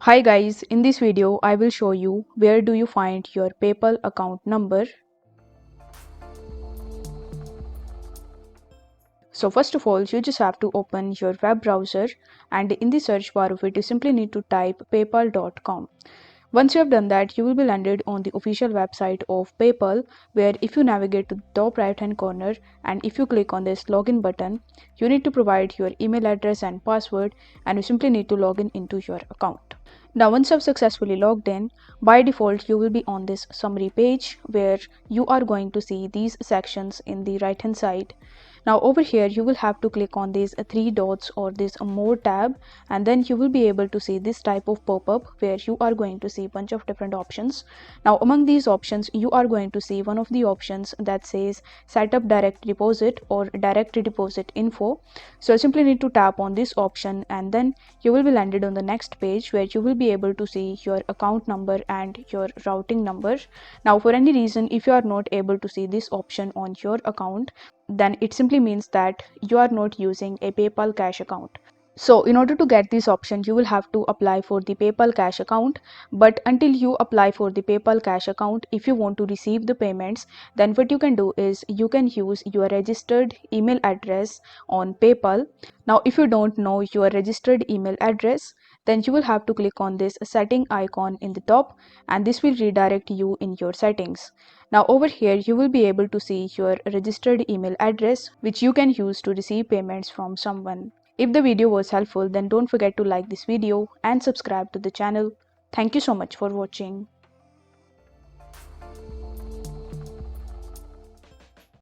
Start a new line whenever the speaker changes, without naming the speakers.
Hi guys, in this video I will show you where do you find your PayPal account number. So first of all, you just have to open your web browser and in the search bar of it you simply need to type paypal.com. Once you have done that, you will be landed on the official website of PayPal, where if you navigate to the top right hand corner and if you click on this login button, you need to provide your email address and password and you simply need to log in into your account. Now once you have successfully logged in, by default you will be on this summary page where you are going to see these sections in the right hand side. Now over here you will have to click on these three dots or this more tab, and then you will be able to see this type of pop-up where you are going to see a bunch of different options. Now among these options you are going to see one of the options that says set up direct deposit or direct deposit info. So you simply need to tap on this option and then you will be landed on the next page where you will be able to see your account number and your routing number. Now for any reason if you are not able to see this option on your account, then it simply means that you are not using a PayPal Cash account. So in order to get this option, you will have to apply for the PayPal Cash account. But until you apply for the PayPal Cash account, if you want to receive the payments, then what you can do is you can use your registered email address on PayPal. Now, if you don't know your registered email address, then you will have to click on this setting icon in the top and this will redirect you in your settings. Now over here, you will be able to see your registered email address, which you can use to receive payments from someone. If the video was helpful, then don't forget to like this video and subscribe to the channel. Thank you so much for watching.